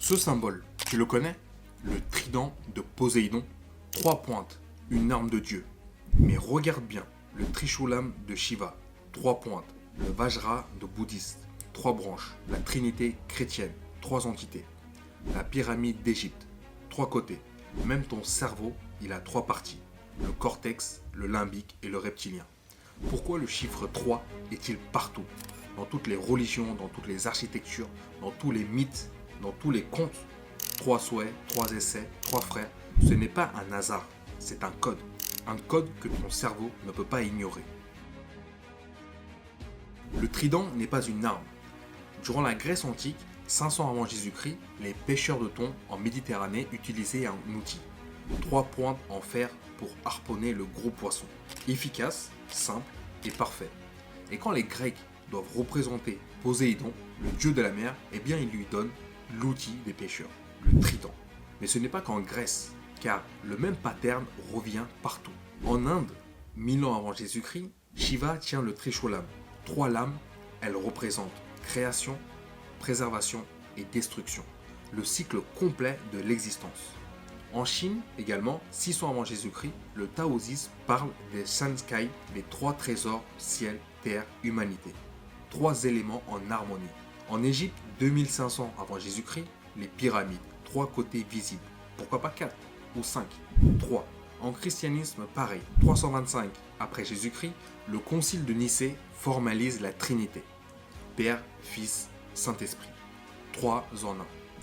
Ce symbole, tu le connais? Le trident de Poséidon, 3 pointes, une arme de Dieu. Mais regarde bien, le Trishoulam de Shiva, 3 pointes, le Vajra de bouddhiste, 3 branches, la Trinité chrétienne, 3 entités, la pyramide d'Égypte, 3 côtés. Même ton cerveau, il a 3 parties, le cortex, le limbique et le reptilien. Pourquoi le chiffre 3 est-il partout? Dans toutes les religions, dans toutes les architectures, dans tous les mythes, dans tous les contes. 3 souhaits, 3 essais, 3 frères, ce n'est pas un hasard, c'est un code. Un code que ton cerveau ne peut pas ignorer. Le trident n'est pas une arme. Durant la Grèce antique, 500 avant Jésus-Christ, les pêcheurs de thon en Méditerranée utilisaient un outil. 3 pointes en fer pour harponner le gros poisson. Efficace, simple et parfait. Et quand les Grecs doivent représenter Poséidon, le dieu de la mer, eh bien ils lui donnent l'outil des pêcheurs, le trident. Mais ce n'est pas qu'en Grèce, car le même pattern revient partout. En Inde, 1000 ans avant Jésus-Christ, Shiva tient le Trishoulam. 3 lames, elles représentent création, préservation et destruction. Le cycle complet de l'existence. En Chine également, 600 avant Jésus-Christ, le taoïsme parle des Sanskai, les 3 trésors ciel, terre, humanité. 3 éléments en harmonie. En Égypte, 2500 avant Jésus-Christ, les pyramides, 3 côtés visibles. Pourquoi pas 4 ou 5? 3. En christianisme, pareil, 325 après Jésus-Christ, le concile de Nicée formalise la Trinité. Père, Fils, Saint-Esprit. 3 en 1.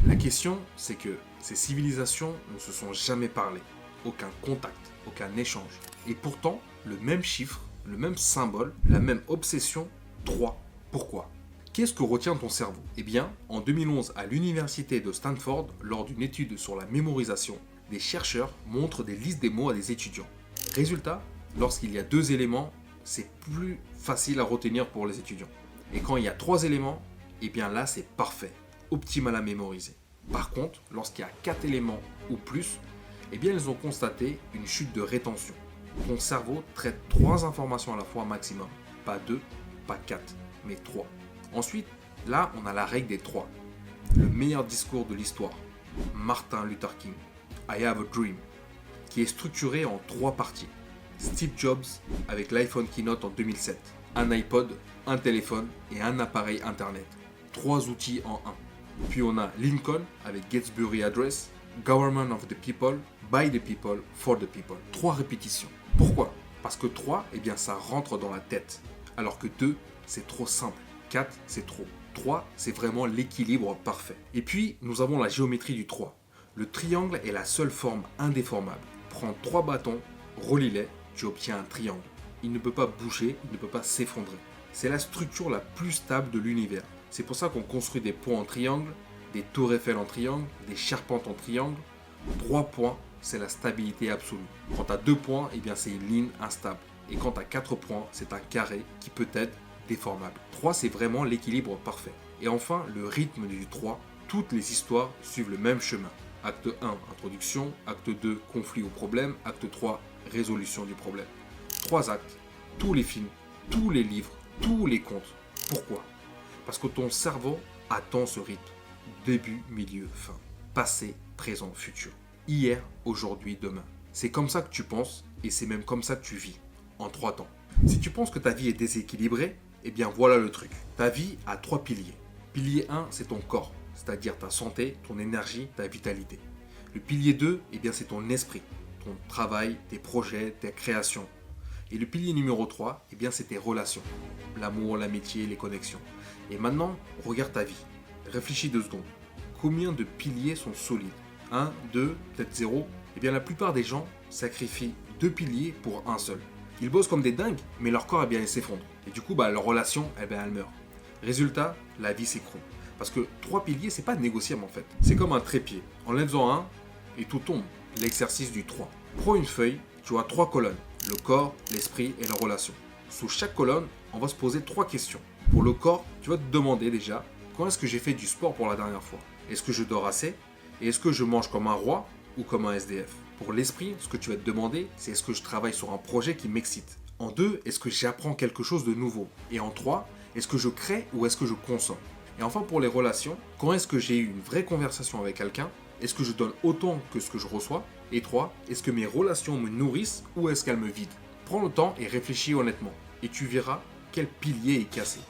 La question, c'est que ces civilisations ne se sont jamais parlé. Aucun contact, aucun échange. Et pourtant, le même chiffre, le même symbole, la même obsession, 3. Pourquoi? Qu'est-ce que retient ton cerveau? Eh bien, en 2011, à l'université de Stanford, lors d'une étude sur la mémorisation, des chercheurs montrent des listes des mots à des étudiants. Résultat, lorsqu'il y a 2 éléments, c'est plus facile à retenir pour les étudiants. Et quand il y a 3 éléments, eh bien là, c'est parfait, optimal à mémoriser. Par contre, lorsqu'il y a 4 éléments ou plus, eh bien ils ont constaté une chute de rétention. Ton cerveau traite 3 informations à la fois maximum. Pas 2, pas 4, mais 3. Ensuite, là, on a la règle des 3. Le meilleur discours de l'histoire, Martin Luther King, I Have a Dream, qui est structuré en 3 parties. Steve Jobs avec l'iPhone Keynote en 2007, un iPod, un téléphone et un appareil internet. 3 outils en un. Puis on a Lincoln avec Gettysburg Address, Government of the People, by the People, for the People. 3 répétitions. Pourquoi? Parce que 3, eh bien ça rentre dans la tête. Alors que 2, c'est trop simple. 4, c'est trop. 3, c'est vraiment l'équilibre parfait. Et puis, nous avons la géométrie du 3. Le triangle est la seule forme indéformable. Prends 3 bâtons, relie-les, tu obtiens un triangle. Il ne peut pas bouger, il ne peut pas s'effondrer. C'est la structure la plus stable de l'univers. C'est pour ça qu'on construit des ponts en triangle, des tours Eiffel en triangle, des charpentes en triangle. 3 points, c'est la stabilité absolue. Quand tu as 2 points, eh bien c'est une ligne instable. Et quand tu as 4 points, c'est un carré qui peut être déformable. 3, c'est vraiment l'équilibre parfait. Et enfin, le rythme du 3, toutes les histoires suivent le même chemin. Acte 1, introduction. Acte 2, conflit ou problème. Acte 3, résolution du problème. 3 actes, tous les films, tous les livres, tous les contes. Pourquoi? Parce que ton cerveau attend ce rythme. Début, milieu, fin. Passé, présent, futur. Hier, aujourd'hui, demain. C'est comme ça que tu penses et c'est même comme ça que tu vis. En 3 temps. Si tu penses que ta vie est déséquilibrée, eh bien voilà le truc. Ta vie a 3 piliers. Pilier 1, c'est ton corps, c'est-à-dire ta santé, ton énergie, ta vitalité. Le pilier 2, eh bien c'est ton esprit, ton travail, tes projets, tes créations. Et le pilier numéro 3, eh bien c'est tes relations. L'amour, l'amitié, les connexions. Et maintenant, regarde ta vie. Réfléchis 2 secondes. Combien de piliers sont solides? 1, 2, peut-être 0. Eh bien la plupart des gens sacrifient 2 piliers pour un seul. Ils bossent comme des dingues, mais leur corps, eh bien, il s'effondre. Et du coup, leur relation, eh bien, elle meurt. Résultat, la vie s'écroule. Parce que 3 piliers, c'est pas négociable en fait. C'est comme un trépied. Enlève-en un et tout tombe. L'exercice du 3. Prends une feuille, tu as 3 colonnes. Le corps, l'esprit et la relation. Sous chaque colonne, on va se poser 3 questions. Pour le corps, tu vas te demander déjà, quand est-ce que j'ai fait du sport pour la dernière fois? Est-ce que je dors assez? Et est-ce que je mange comme un roi ou comme un SDF? Pour l'esprit, ce que tu vas te demander, c'est est-ce que je travaille sur un projet qui m'excite? En 2, est-ce que j'apprends quelque chose de nouveau? Et en 3, est-ce que je crée ou est-ce que je consomme? Et enfin pour les relations, quand est-ce que j'ai eu une vraie conversation avec quelqu'un? Est-ce que je donne autant que ce que je reçois? Et 3, est-ce que mes relations me nourrissent ou est-ce qu'elles me vident? Prends le temps et réfléchis honnêtement. Et tu verras quel pilier est cassé.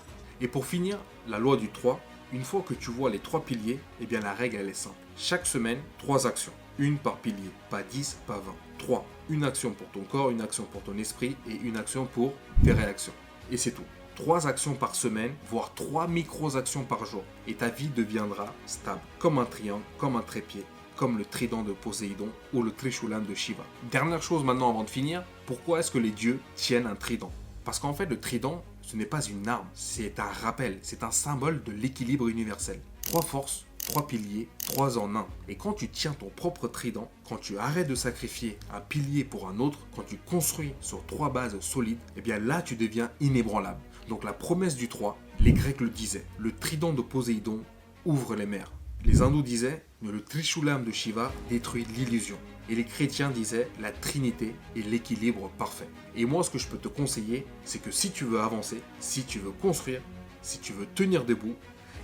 Et pour finir, la loi du 3, une fois que tu vois les 3 piliers, eh bien la règle elle est simple. Chaque semaine, 3 actions. Une par pilier, pas 10, pas 20. 3. Une action pour ton corps, une action pour ton esprit et une action pour tes réactions. Et c'est tout. 3 actions par semaine, voire 3 micro-actions par jour. Et ta vie deviendra stable, comme un triangle, comme un trépied, comme le trident de Poséidon ou le Trishoulam de Shiva. Dernière chose maintenant avant de finir, pourquoi est-ce que les dieux tiennent un trident? Parce qu'en fait le trident, ce n'est pas une arme, c'est un rappel, c'est un symbole de l'équilibre universel. 3 forces, 3 piliers, 3 en 1. Et quand tu tiens ton propre trident, quand tu arrêtes de sacrifier un pilier pour un autre, quand tu construis sur 3 bases solides, eh bien là tu deviens inébranlable. Donc la promesse du 3, les Grecs le disaient, le trident de Poséidon ouvre les mers. Les hindous disaient, le Trishoulam de Shiva détruit l'illusion. Et les chrétiens disaient, la Trinité est l'équilibre parfait. Et moi, ce que je peux te conseiller, c'est que si tu veux avancer, si tu veux construire, si tu veux tenir debout,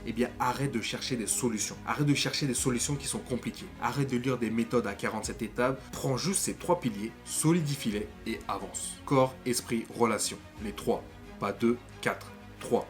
eh bien arrête de chercher des solutions. Arrête de chercher des solutions qui sont compliquées. Arrête de lire des méthodes à 47 étapes. Prends juste ces 3 piliers, solidifie-les et avance. Corps, esprit, relation. Les 3. Pas 2, 4. 3.